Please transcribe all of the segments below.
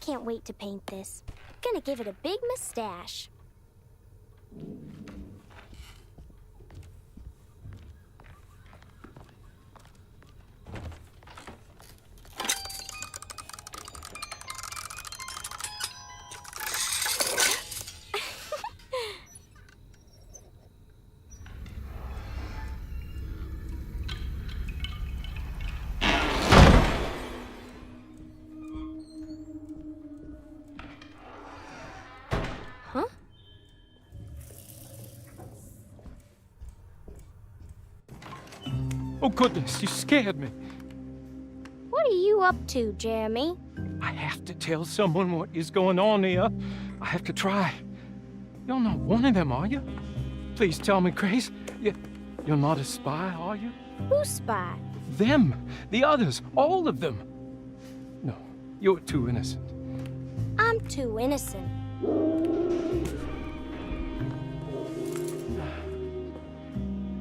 can't wait to paint this. Gonna give it a big mustache. Oh, goodness, you scared me. What are you up to, Jeremy? I have to tell someone what is going on here. I have to try. You're not one of them, are you? Please tell me, Grace. You're not a spy, are you? Who's spy? Them. The others. All of them. No, you're too innocent. I'm too innocent.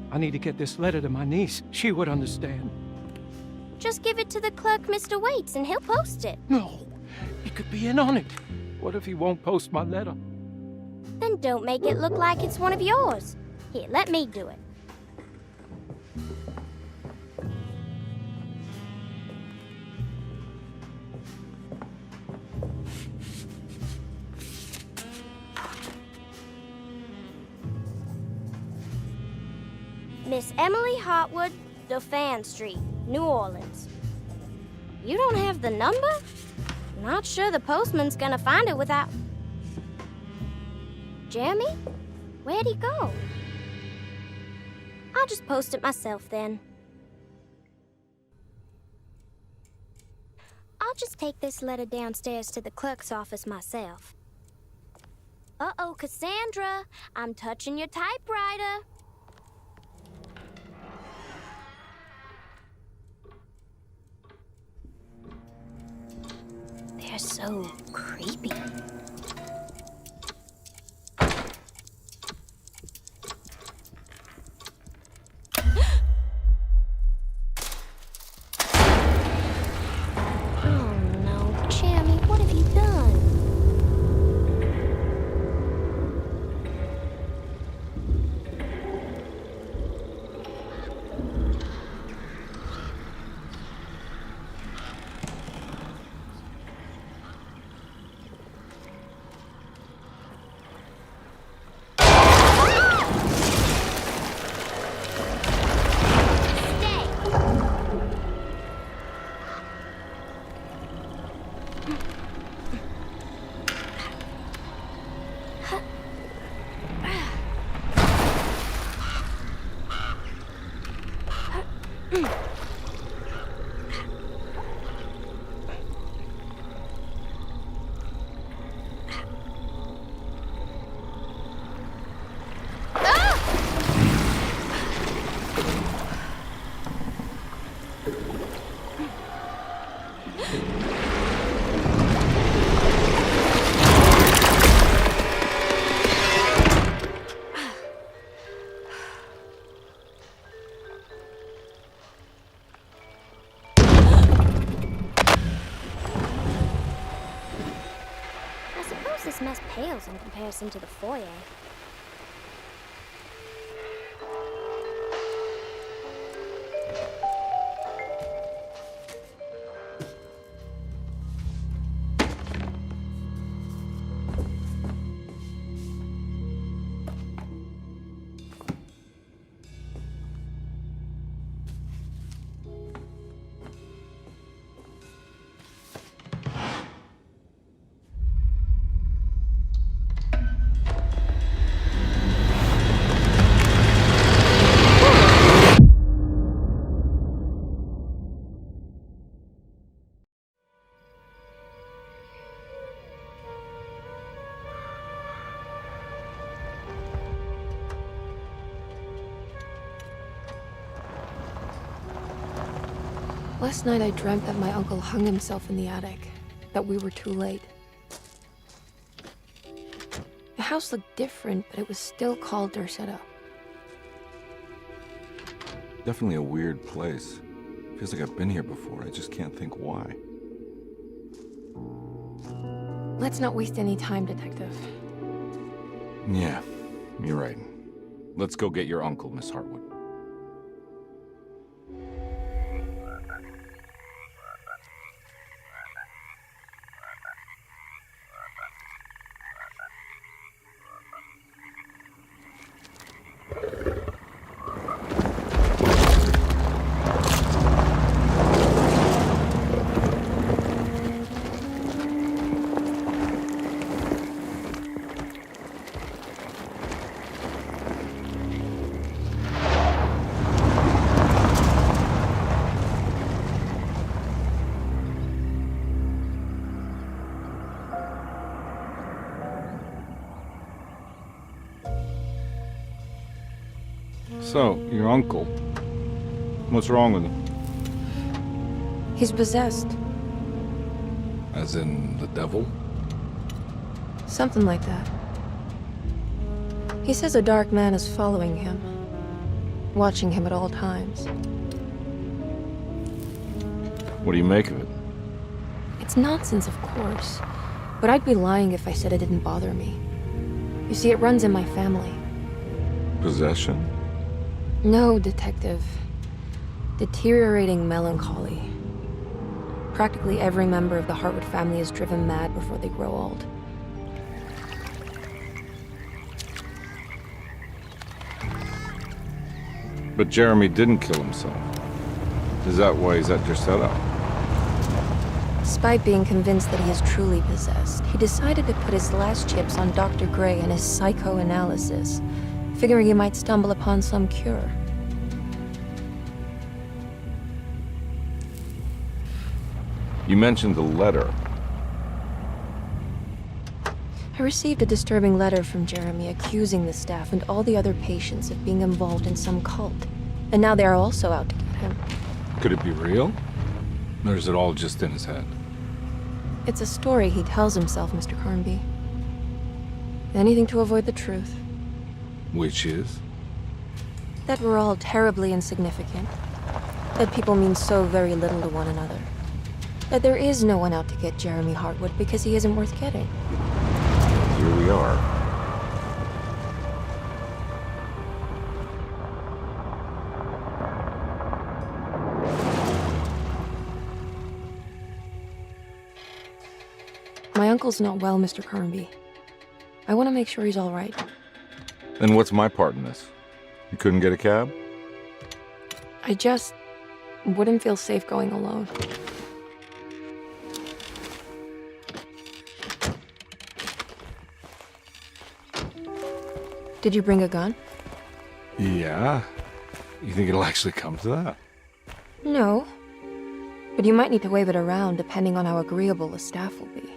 I need to get this letter to my niece. She would understand. Just give it to the clerk, Mr. Waits, and he'll post it. No, he could be in on it. What if he won't post my letter? Then don't make it look like it's one of yours. Here, let me do it. Miss Emily Hartwood, Dauphin Street, New Orleans. You don't have the number? Not sure the postman's gonna find it without... Jeremy? Where'd he go? I'll just post it myself then. I'll just take this letter downstairs to the clerk's office myself. Uh-oh, Cassandra, I'm touching your typewriter. They're so creepy. Oh no, Jeremy, what have you done? This mess pales in comparison to the foyer. Last night I dreamt that my uncle hung himself in the attic, that we were too late. The house looked different, but it was still called Dorsetto. Definitely a weird place. Feels like I've been here before, I just can't think why. Let's not waste any time, Detective. Yeah, you're right. Let's go get your uncle, Miss Hartwood. So, your uncle. What's wrong with him? He's possessed. As in the devil? Something like that. He says a dark man is following him, watching him at all times. What do you make of it? It's nonsense, of course. But I'd be lying if I said it didn't bother me. You see, it runs in my family. Possession? No, Detective. Deteriorating melancholy. Practically every member of the Hartwood family is driven mad before they grow old. But Jeremy didn't kill himself. Is that why he's at your setup? Despite being convinced that he is truly possessed, he decided to put his last chips on Dr. Gray and his psychoanalysis, figuring he might stumble upon some cure. You mentioned the letter. I received a disturbing letter from Jeremy accusing the staff and all the other patients of being involved in some cult. And now they are also out to get him. Could it be real? Or is it all just in his head? It's a story he tells himself, Mr. Carnby. Anything to avoid the truth. Which is? That we're all terribly insignificant. That people mean so very little to one another. That there is no one out to get Jeremy Hartwood because he isn't worth getting. Here we are. My uncle's not well, Mr. Carnby. I want to make sure he's all right. Then what's my part in this? You couldn't get a cab? I just wouldn't feel safe going alone. Did you bring a gun? Yeah. You think it'll actually come to that? No. But you might need to wave it around depending on how agreeable the staff will be.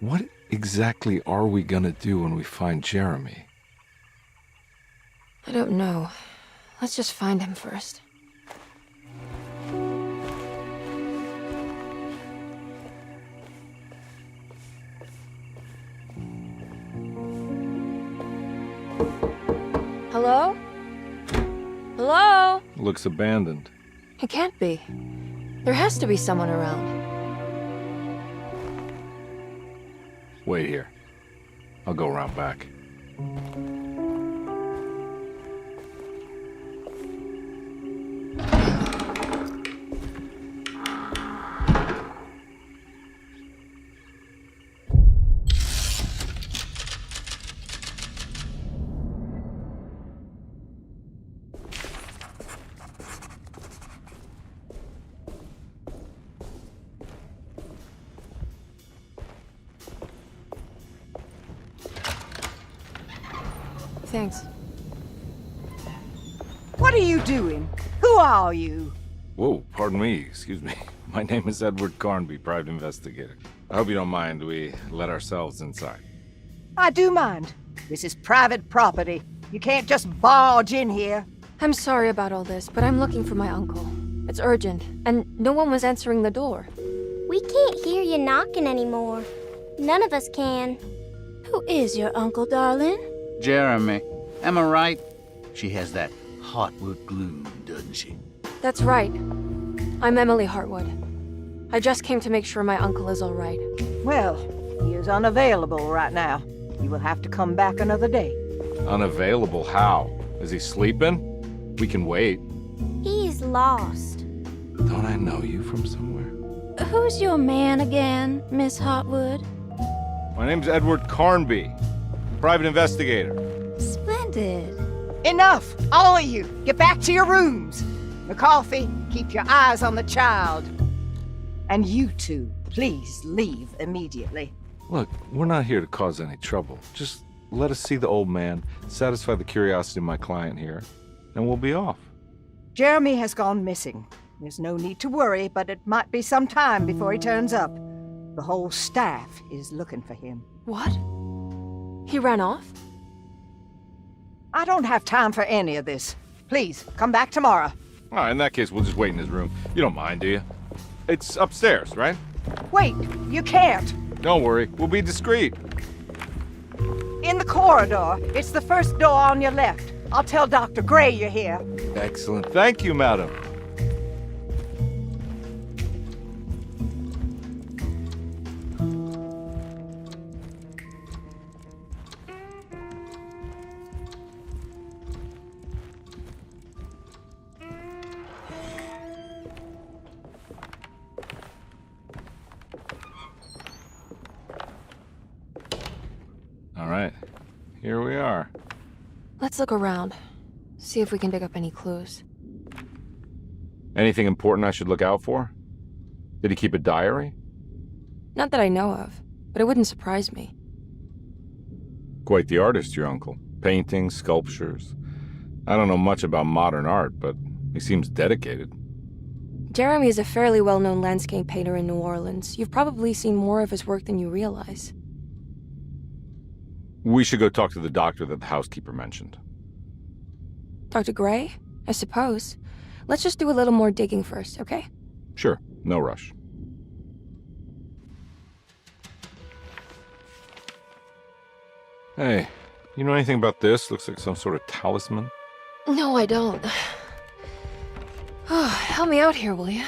What exactly are we gonna do when we find Jeremy? I don't know. Let's just find him first. Hello? Hello? Looks abandoned. It can't be. There has to be someone around. Wait here. I'll go around back. Thanks. What are you doing? Who are you? Whoa, pardon me, excuse me. My name is Edward Carnby, private investigator. I hope you don't mind we let ourselves inside. I do mind. This is private property. You can't just barge in here. I'm sorry about all this, but I'm looking for my uncle. It's urgent, and no one was answering the door. We can't hear you knocking anymore. None of us can. Who is your uncle, darling? Jeremy. Am I right? She has that Hartwood gloom, doesn't she? That's right. I'm Emily Hartwood. I just came to make sure my uncle is all right. Well, he is unavailable right now. You will have to come back another day. Unavailable how? Is he sleeping? We can wait. He's lost. Don't I know you from somewhere? Who's your man again, Miss Hotwood? My name's Edward Carnby, private investigator. Splendid. Enough! All of you! Get back to your rooms! McCarthy, keep your eyes on the child. And you two, please leave immediately. Look, we're not here to cause any trouble. Just let us see the old man, satisfy the curiosity of my client here, and we'll be off. Jeremy has gone missing. There's no need to worry, but it might be some time before he turns up. The whole staff is looking for him. What? He ran off? I don't have time for any of this. Please, come back tomorrow. All right, in that case, we'll just wait in his room. You don't mind, do you? It's upstairs, right? Wait, you can't. Don't worry, we'll be discreet. In the corridor. It's the first door on your left. I'll tell Dr. Gray you're here. Excellent. Thank you, madam. All right, here we are. Let's look around. See if we can pick up any clues. Anything important I should look out for? Did he keep a diary? Not that I know of, but it wouldn't surprise me. Quite the artist, your uncle. Paintings, sculptures. I don't know much about modern art, but he seems dedicated. Jeremy is a fairly well-known landscape painter in New Orleans. You've probably seen more of his work than you realize. We should go talk to the doctor that the housekeeper mentioned. Dr. Gray? I suppose. Let's just do a little more digging first, okay? Sure, no rush. Hey, you know anything about this? Looks like some sort of talisman. No, I don't. Oh, help me out here, will you?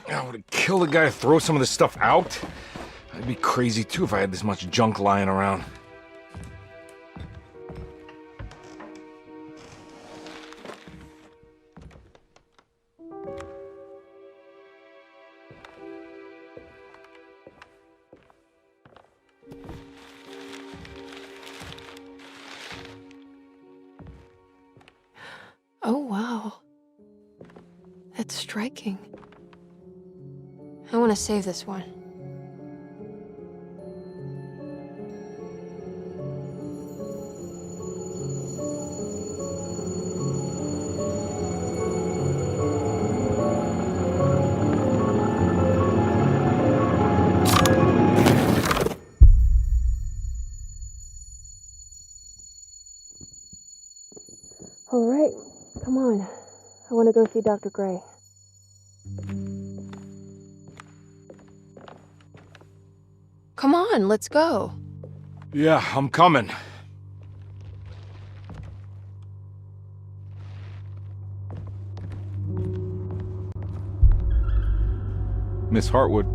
I would kill the guy to throw some of this stuff out. I'd be crazy too if I had this much junk lying around. Oh, wow. That's striking. I want to save this one. All right, come on. I want to go see Dr. Gray. Come on, let's go. Yeah, I'm coming. Miss Hartwood.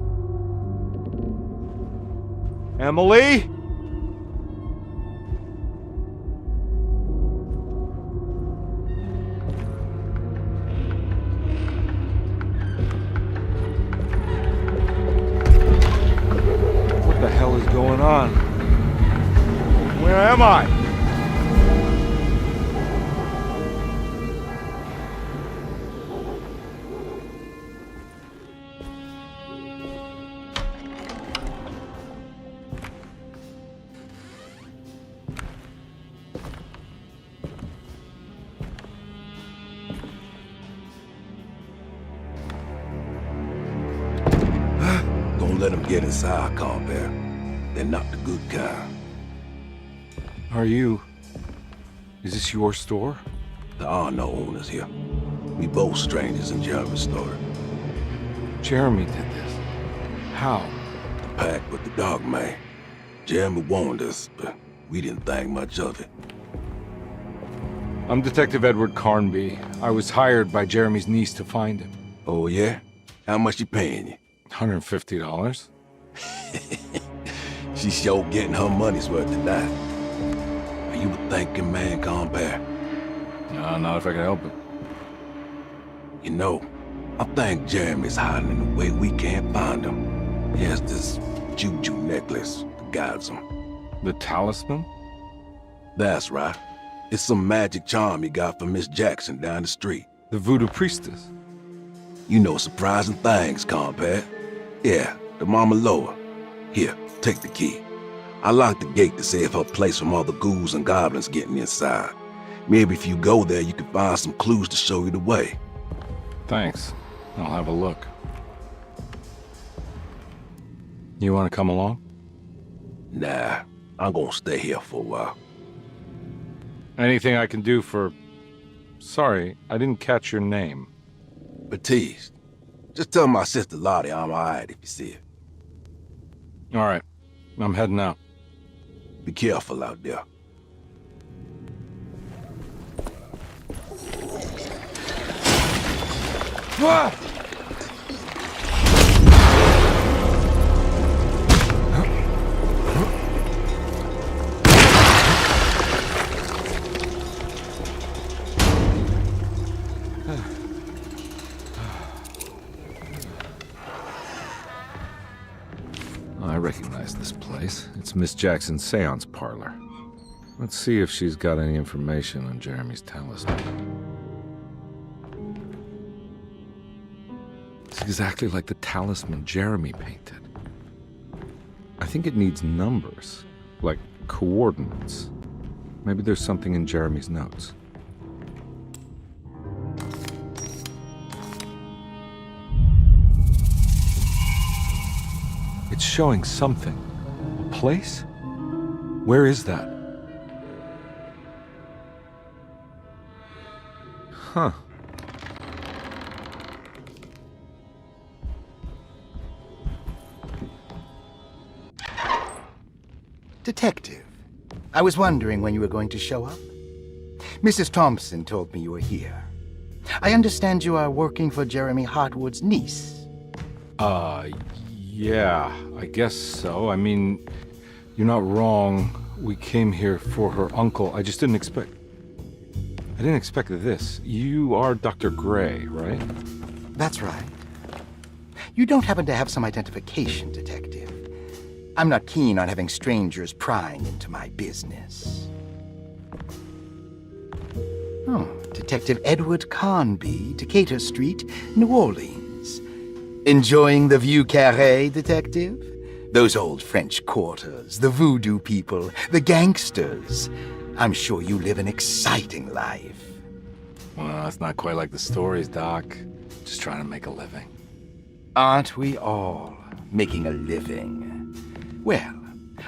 Emily? What the hell is going on? Where am I? Don't let them get inside, Compare. They're not the good kind. Are you... Is this your store? There are no owners here. We both strangers in Jeremy's story. Jeremy did this. How? The pact with the dog man. Jeremy warned us, but We didn't think much of it. I'm Detective Edward Carnby. I was hired by Jeremy's niece to find him. Oh, yeah? How much she paying you? $150. She's sure getting her money's worth tonight. Are you a thinking man, compare? No, not if I can help it. You know, I think Jeremy's hiding in a way we can't find him. He has this juju necklace that guides him. The talisman? That's right. It's some magic charm he got from Miss Jackson down the street. The voodoo priestess? You know surprising things, compare. Yeah, the Mama Loa. Here, take the key. I locked the gate to save her place from all the ghouls and goblins getting inside. Maybe if you go there, you can find some clues to show you the way. Thanks. I'll have a look. You want to come along? Nah, I'm gonna stay here for a while. Anything I can do for... Sorry, I didn't catch your name. Baptiste, just tell my sister Lottie I'm alright if you see her. All right, I'm heading out. Be careful out there. Ah! I recognize this place. It's Miss Jackson's seance parlor. Let's see if she's got any information on Jeremy's talisman. It's exactly like the talisman Jeremy painted. I think it needs numbers, like coordinates. Maybe there's something in Jeremy's notes. It's showing something. A place? Where is that? Huh. Detective, I was wondering when you were going to show up. Mrs. Thompson told me you were here. I understand you are working for Jeremy Hartwood's niece. Yeah, I guess so. I mean, you're not wrong. We came here for her uncle. I just didn't expect... I didn't expect this. You are Dr. Gray, right? That's right. You don't happen to have some identification, Detective. I'm not keen on having strangers prying into my business. Oh, Detective Edward Carnby, Decatur Street, New Orleans. Enjoying the Vieux Carré, Detective? Those old French quarters, the voodoo people, the gangsters. I'm sure you live an exciting life. Well, it's not quite like the stories, Doc. Just trying to make a living. Aren't we all making a living? Well,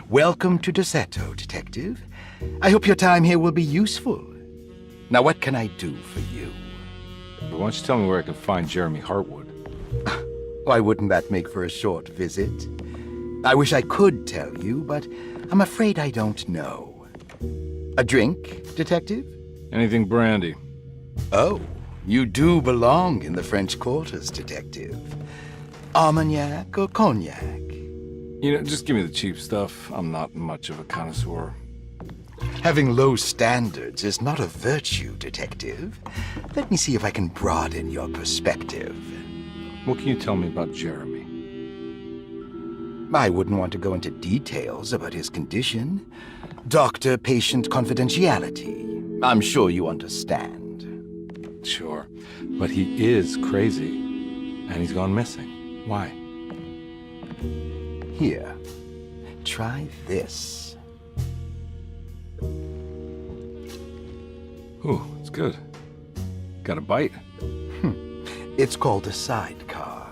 welcome to Deseto, Detective. I hope your time here will be useful. Now, what can I do for you? But why don't you tell me where I can find Jeremy Hartwood? Why wouldn't that make for a short visit? I wish I could tell you, but I'm afraid I don't know. A drink, Detective? Anything brandy. Oh, you do belong in the French quarters, Detective. Armagnac or cognac? You know, just give me the cheap stuff. I'm not much of a connoisseur. Having low standards is not a virtue, Detective. Let me see if I can broaden your perspective. What can you tell me about Jeremy? I wouldn't want to go into details about his condition. Doctor-patient confidentiality. I'm sure you understand. Sure, but he is crazy, and he's gone missing. Why? Here, try this. Ooh, it's good. Got a bite? It's called a sidecar.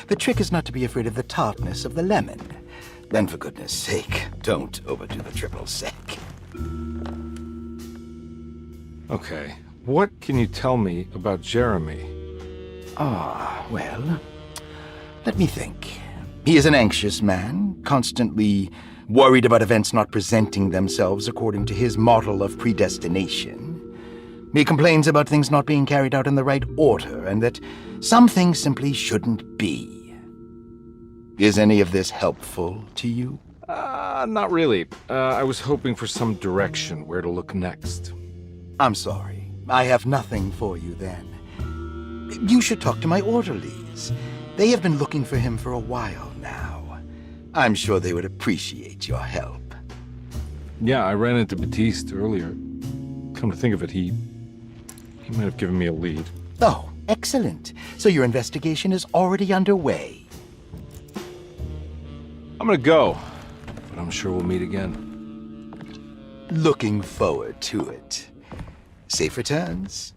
The trick is not to be afraid of the tartness of the lemon. Then, for goodness sake, don't overdo the triple sec. Okay, what can you tell me about Jeremy? Well, let me think. He is an anxious man, constantly Worried about events not presenting themselves according to his model of predestination. He complains about things not being carried out in the right order, and that some things simply shouldn't be. Is any of this helpful to you? Not really. I was hoping for some direction where to look next. I'm sorry. I have nothing for you then. You should talk to my orderlies. They have been looking for him for a while now. I'm sure they would appreciate your help. Yeah, I ran into Batiste earlier. Come to think of it, he might have given me a lead. Oh, excellent. So your investigation is already underway. I'm gonna go, but I'm sure we'll meet again. Looking forward to it. Safe returns.